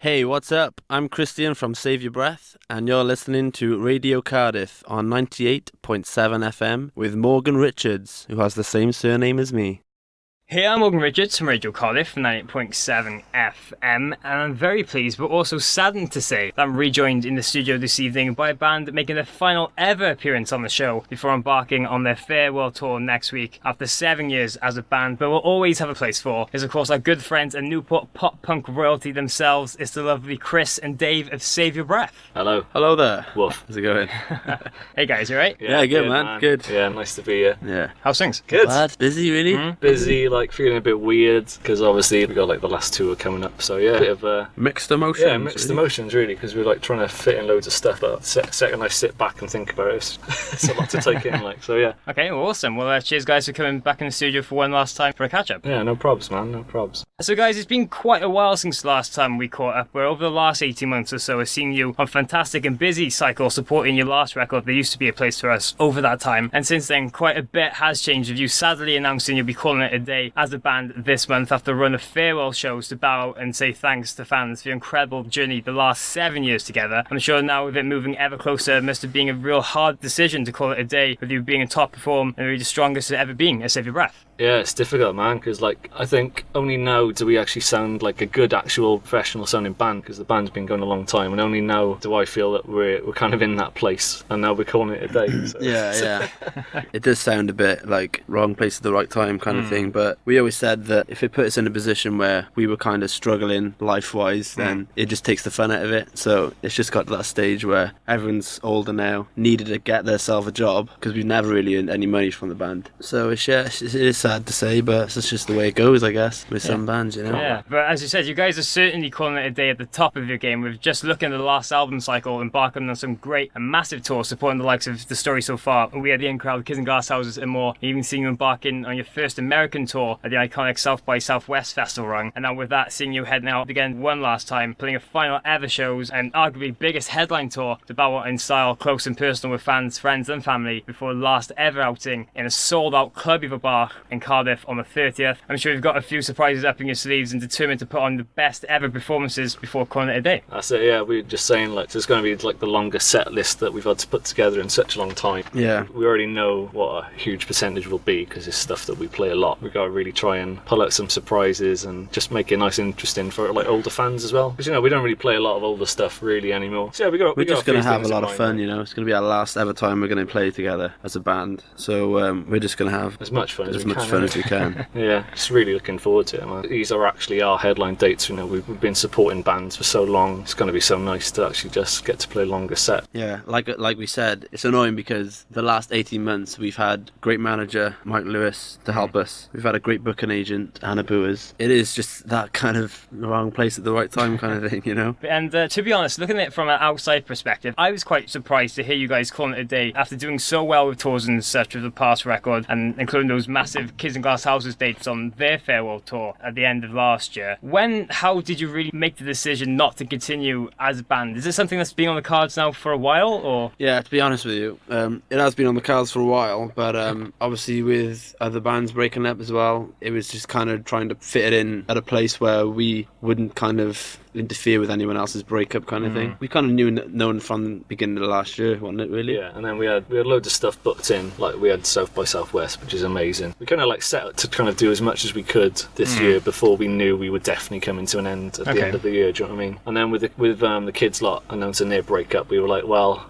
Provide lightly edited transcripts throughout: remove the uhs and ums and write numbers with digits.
Hey, what's up? I'm Christian from Save Your Breath, and you're listening to Radio Cardiff on 98.7 FM with Morgan Richards, who has the same surname as me. Hey, I'm Morgan Richards from Radio Cardiff, 98.7 FM, and I'm very pleased but also saddened to say that I'm rejoined in the studio this evening by a band making their final ever appearance on the show before embarking on their farewell tour next week after 7 years as a band, but will always have a place for is of course our good friends and Newport pop-punk royalty themselves. It's the lovely Chris and Dave of Save Your Breath. Hello. Hello there. Woof. How's it going? Hey guys, you alright? Yeah, good man. Good. Yeah, nice to be here. Yeah. How's things? Good. Bad? Busy, really? Busy, feeling a bit weird because obviously we got the last tour coming up, so yeah, a bit of Mixed emotions. yeah, mixed emotions really, because we're trying to fit in loads of stuff, but second I sit back and think about it, it's a lot to take in, so yeah. Okay, well, awesome. Well, cheers guys for coming back in the studio for one last time for a catch-up. Yeah, no probs, man, no probs. So guys, it's been quite a while since the last time we caught up, where over the last 18 months or so I've seen you on fantastic and busy cycle supporting your last record. There used to be a place for us over that time, and since then quite a bit has changed with you sadly announcing you'll be calling it a day as a band this month after a run of farewell shows to bow out and say thanks to fans for your incredible journey the last 7 years together. I'm sure now with it moving ever closer, it must have been a real hard decision to call it a day, with you being in top form and really the strongest it ever been at Save Your Breath. Yeah, it's difficult, man, because I think only now do we actually sound like a good actual professional sounding band, because the band's been going a long time, and only now do I feel that we're kind of in that place, and now we're calling it a day. So. Yeah. It does sound a bit like wrong place at the right time kind of thing, but we always said that if it put us in a position where we were kind of struggling life-wise, then it just takes the fun out of it. So it's just got to that stage where everyone's older now, needed to get themselves a job, because we've never really earned any money from the band. So it is sad to say, but it's just the way it goes, I guess, with some bands, you know. Yeah, but as you said, you guys are certainly calling it a day at the top of your game. With just looking at the last album cycle, embarking on some great and massive tours supporting the likes of The Story So Far, We Are the In Crowd, Kids and Glass Houses and more. Even seeing you embarking on your first American tour at the iconic South by Southwest festival run, and now with that seeing you heading out again one last time, playing a final ever shows and arguably biggest headline tour to bow out in style, close and personal with fans, friends and family before the last ever outing in a sold out Club Eva bar in Cardiff on the 30th. I'm sure you've got a few surprises up in your sleeves and determined to put on the best ever performances before calling it a day. That's it, yeah. We were just saying there's going to be the longest set list that we've had to put together in such a long time. Yeah. We already know what a huge percentage will be because it's stuff that we play a lot. We've got to really try and pull out some surprises and just make it nice and interesting for older fans as well. Because we don't really play a lot of older stuff really anymore. So yeah, we're just going to have a lot of fun, It's going to be our last ever time we're going to play together as a band. So we're just going to have as much fun as we can. Yeah, just really looking forward to it, man. These are actually our headline dates. We've been supporting bands for so long. It's going to be so nice to actually just get to play a longer set. Yeah, like we said, it's annoying because the last 18 months we've had great manager Mike Lewis to help us. We've had a great booking agent, Hannah Boers. It is just that kind of wrong place at the right time kind of thing, And to be honest, looking at it from an outside perspective, I was quite surprised to hear you guys calling it a day after doing so well with tours and such with the past record, and including those massive Kids and Glass Houses dates on their farewell tour at the end of last year. How did you really make the decision not to continue as a band? Is this something that's been on the cards now for a while, or? Yeah, to be honest with you, it has been on the cards for a while, but obviously with other bands breaking up as well, it was just kind of trying to fit it in at a place where we wouldn't kind of interfere with anyone else's breakup kind of thing. We kind of known from the beginning of last year, wasn't it, really? Yeah, and then we had loads of stuff booked in. We had South by Southwest, which is amazing. We kind of set out to kind of do as much as we could this year before we knew we would definitely coming to an end at the end of the year, do you know what I mean? And then with the kids lot announcing their breakup, we were like, well,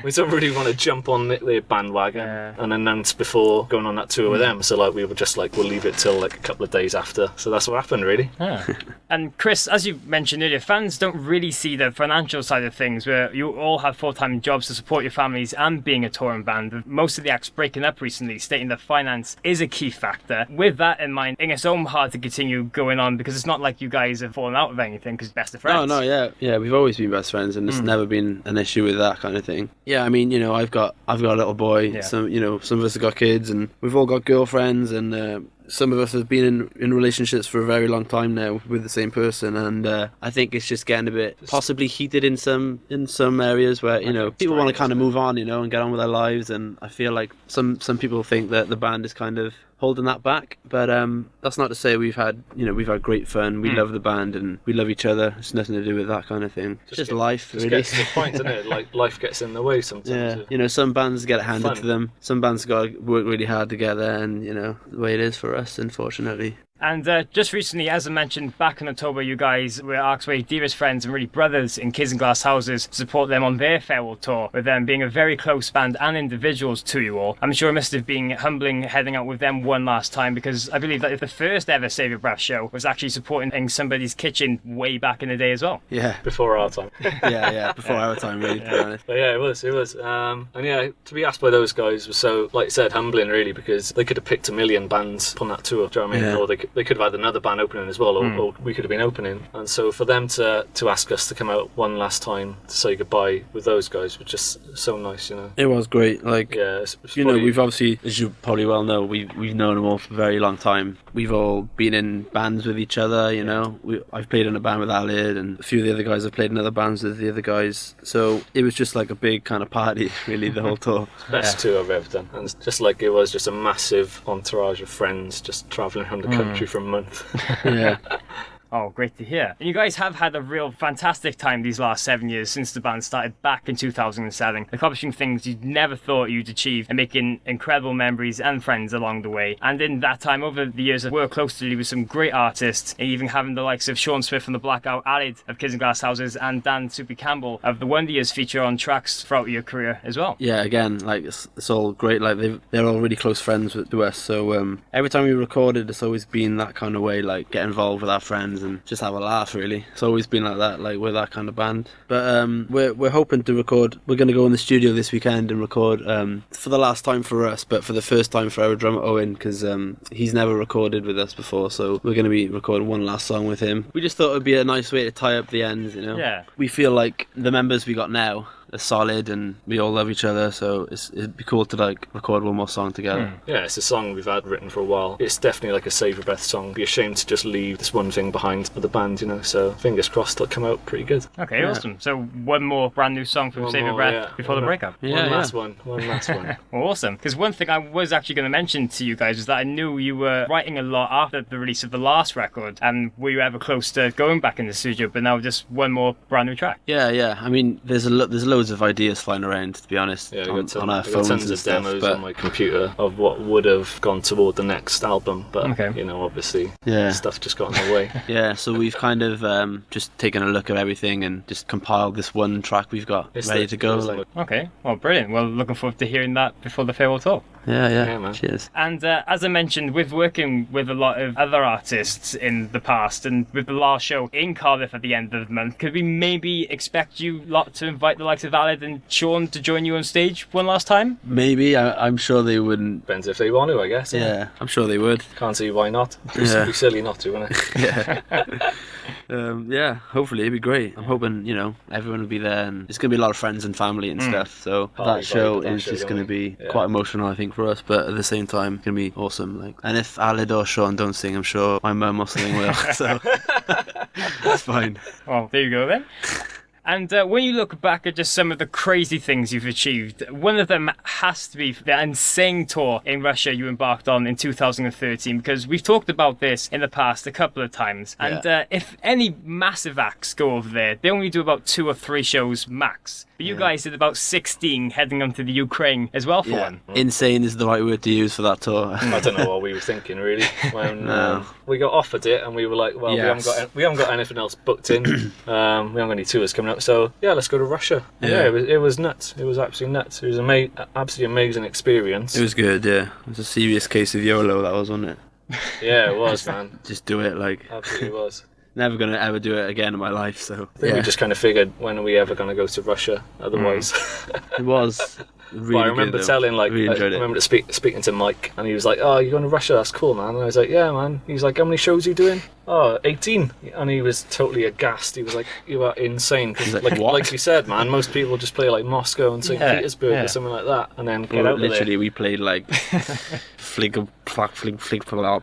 we don't really want to jump on their bandwagon and announce before going on that tour with them. So we were just we'll leave it till a couple of days after. So that's what happened, really. Yeah. And Chris, as you mentioned earlier, fans don't really see the financial side of things, where you all have full-time jobs to support your families and being a touring band. Most of the acts breaking up recently, stating that finance is a key factor. With that in mind, it's so hard to continue going on, because it's not like you guys have fallen out of anything, because best of friends. Yeah, we've always been best friends, and it's never been an issue with that kind of thing. Yeah, I mean, I've got a little boy. Yeah. Some of us have got kids, and we've all got girlfriends, and some of us have been in relationships for a very long time now with the same person, and I think it's just getting a bit possibly heated in some areas where people want to kind of move on, and get on with their lives, and I feel like some people think that the band is kind of holding that back. But that's not to say we've had great fun. We love the band and we love each other. It's nothing to do with that kind of thing. It's just life, really. Gets to the point, isn't it? Like life gets in the way sometimes. Yeah, some bands get it handed to them. Some bands got to work really hard together, and the way it is for us, unfortunately. And just recently, as I mentioned, back in October, you guys were Arksway dearest friends and really brothers in Kids and Glass Houses to support them on their farewell tour, with them being a very close band and individuals to you all. I'm sure it must have been humbling heading out with them one last time, because I believe that the first ever Save Your Breath show was actually supporting in somebody's kitchen way back in the day as well. Yeah. Before our time. yeah, before our time, really, to be honest. But yeah, it was. And yeah, to be asked by those guys was so, like you said, humbling, really, because they could have picked a million bands on that tour, do you know what I mean? Yeah. Or they could have had another band opening as well, or we could have been opening. And so for them to ask us to come out one last time to say goodbye with those guys was just so nice, It was great. Like, yeah, it's we've obviously, as you probably well know, we've known them all for a very long time. We've all been in bands with each other, I've played in a band with Alid, and a few of the other guys have played in other bands with the other guys. So it was just like a big kind of party, really, the whole tour. Best tour I've ever done. And it's just like it was just a massive entourage of friends just travelling around the country for a month. Yeah. Oh, great to hear. And you guys have had a real fantastic time these last 7 years since the band started back in 2007, accomplishing things you'd never thought you'd achieve and making incredible memories and friends along the way. And in that time, over the years, I've worked closely with some great artists, and even having the likes of Sean Smith from the Blackout, Alid of Kids and Glass Houses, and Dan Soupy Campbell of the Wonder Years feature on tracks throughout your career as well. Yeah, again, like it's all great. Like they're all really close friends to us. So every time we recorded, it's always been that kind of way, like get involved with our friends and just have a laugh, really. It's always been like that, like we're that kind of band. But we're hoping to record. We're going to go in the studio this weekend and record for the last time for us, but for the first time for our drummer Owen, because he's never recorded with us before. So we're going to be recording one last song with him. We just thought it would be a nice way to tie up the ends, Yeah. We feel like the members we got now are solid and we all love each other, so it'd be cool to like record one more song together. Yeah, it's a song we've had written for a while. It's definitely like a Save Your Breath song. Be ashamed to just leave this one thing behind for the band, so fingers crossed it'll come out pretty good. Okay, awesome. So one more brand new song from Save Your Breath before the breakup. One last one. Awesome. Because one thing I was actually going to mention to you guys is that I knew you were writing a lot after the release of the last record, and were you ever close to going back in the studio, but now just one more brand new track? Yeah. I mean, there's loads of ideas flying around, to be honest, on our phones tons and of stuff. demos But on my computer of what would have gone toward the next album, but obviously stuff just got in the way. Yeah, so we've kind of just taken a look at everything and just compiled this one track we've got ready to go. Okay, well, brilliant. Well, looking forward to hearing that before the farewell tour. Yeah, man. Cheers. And as I mentioned, with working with a lot of other artists in the past, and with the last show in Cardiff at the end of the month, could we maybe expect you lot to invite the likes of Alid and Sean to join you on stage one last time? Maybe. I'm sure they wouldn't. Depends if they want to, I guess. Yeah, I'm sure they would. Can't see why not. It'd be silly not to, wouldn't it? Yeah, hopefully it'd be great. I'm hoping, everyone will be there, and it's going to be a lot of friends and family and stuff, so that show is just going to be quite emotional, I think, for us, but at the same time, it's going to be awesome. And if Alid or Sean don't sing, I'm sure my mum or something will, so that's fine. Well, there you go then. And when you look back at just some of the crazy things you've achieved, one of them has to be the insane tour in Russia you embarked on in 2013, because we've talked about this in the past a couple of times. And if any massive acts go over there, they only do about 2 or 3 shows max. But you guys did about 16 heading on to the Ukraine as well for one. Insane is the right word to use for that tour. I don't know what we were thinking, really. When we got offered it and we were like, well, we haven't got anything else booked in. We haven't got any tours coming up, so let's go to Russia. It was nuts. It was absolutely nuts. It was absolutely amazing experience. It was good, yeah. It was a serious case of YOLO, that was, wasn't it? Yeah, it was, man. Just do it, Absolutely was. Never going to ever do it again in my life, so I think we just kind of figured, when are we ever going to go to Russia otherwise? It was really I remember good, telling, really enjoyed I remember speaking to Mike, and he was like, oh, you're going to Russia, that's cool, man. And I was like, yeah, man. He's like, how many shows are you doing? Oh, 18. And he was totally aghast. He was like, you are insane. Cause like you said, man, most people just play like Moscow and St. Petersburg or something like that, and then get out literally, there. we played like flig,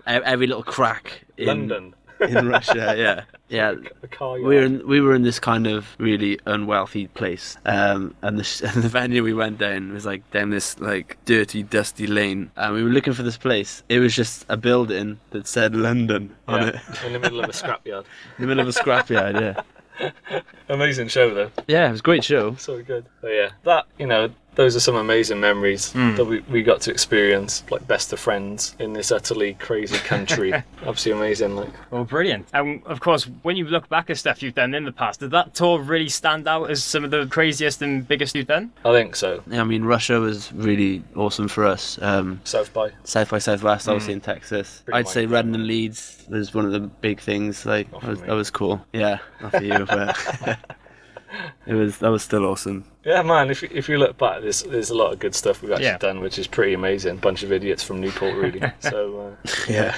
every little crack in London. in Russia. Yeah, yeah. A car We were in this kind of really unwealthy place, and and the venue we went down was like down this like dirty, dusty lane, and we were looking for this place. It was just a building that said London on it, in the middle of a scrapyard. in the middle of a scrapyard. Yeah, Amazing show though. yeah, it was a great show. So good. But yeah, that, those are some amazing memories that we got to experience, like best of friends in this utterly crazy country. Absolutely amazing. Like, Well, brilliant. And of course, when you look back at stuff you've done in the past, did that tour really stand out as some of the craziest and biggest you've done? I think so. Yeah, I mean, Russia was really awesome for us. South by. South by Southwest, obviously in Texas. Pretty I'd say mind-blowing. Redden and Leeds was one of the big things. Like Not for me. that was cool. Yeah, not for you, but that was still awesome. Yeah, man. If you look back, there's a lot of good stuff we've actually Yeah. done, which is pretty amazing. Bunch of idiots from Newport, really. So Yeah.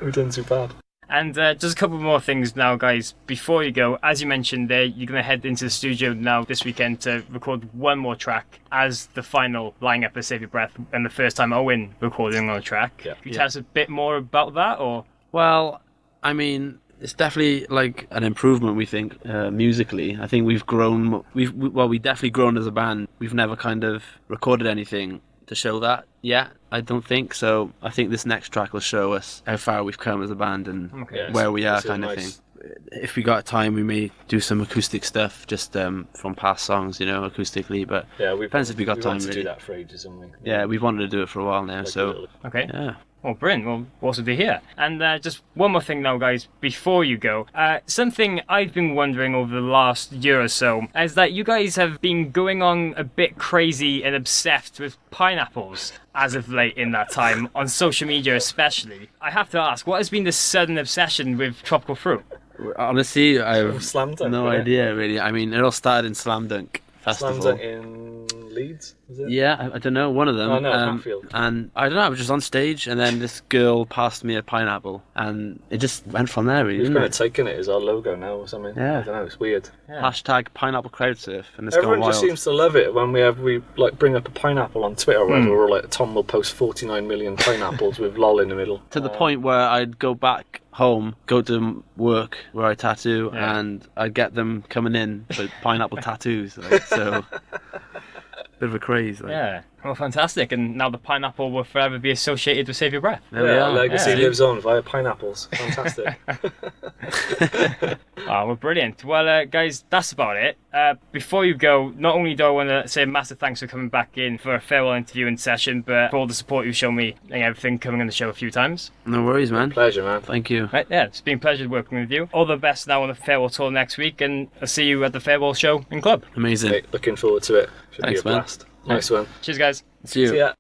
we've done too bad. And just a couple more things now, guys. Before you go, as you mentioned there, you're going to head into the studio now this weekend to record one more track as the final line-up of Save Your Breath, and the first time Owen recording on a track. Yeah. Can you tell us a bit more about that, or? Well, I mean, it's definitely like an improvement. We think musically. I think we've grown. We definitely grown as a band. We've never kind of recorded anything to show that yet. I don't think so. I think this next track will show us how far we've come as a band and Okay. where we are, It's kind of nice. thing. If we got time, we may do some acoustic stuff just from past songs, acoustically. But Yeah, depends if we got time. wanted to Really. do that for ages, haven't we? Yeah, we've wanted to do it for a while now. Like a So little- Okay. yeah. Well, brilliant. Well, awesome to hear. And just one more thing now, guys, before you go. Something I've been wondering over the last year or so is that you guys have been going on a bit crazy and obsessed with pineapples as of late in that time, on social media especially. I have to ask, what has been the sudden obsession with tropical fruit? Honestly, I've Slam Dunk, no wasn't it? idea really. I mean, it all started in Slam Dunk Festival. Slam Dunk in Leeds, is it? Yeah, I don't know, one of them. Oh, no, Hatfield. And I don't know, I was just on stage, and then this girl passed me a pineapple, and it just went from there, really. We've Didn't kind of it? taken it as our logo now or something. Yeah. I don't know, it's weird. Hashtag pineapple crowd surf, and it's Everyone gone just wild. seems to love it when we like bring up a pineapple on Twitter or whatever, or like Tom will post 49 million pineapples with lol in the middle. To the point where I'd go back home, go to work where I tattoo, Yeah. and I'd get them coming in for pineapple tattoos. Like, so, bit of a craze. Like. Yeah. Well, fantastic. And now the pineapple will forever be associated with Save Your Breath. There we Yeah, are. our legacy Yeah. lives on via pineapples. Fantastic. Oh, well, brilliant. Well, guys, that's about it. Before you go, not only do I want to say a massive thanks for coming back in for a farewell interview and session, but for all the support you've shown me and everything, coming on the show a few times. No worries, man. Pleasure, man. Thank you. Right, yeah, it's been a pleasure working with you. All the best now on the farewell tour next week, and I'll see you at the farewell show in club. Amazing. Looking forward to it. Should Thanks, be a man. blast. Nice one. Cheers, guys. See you. See ya.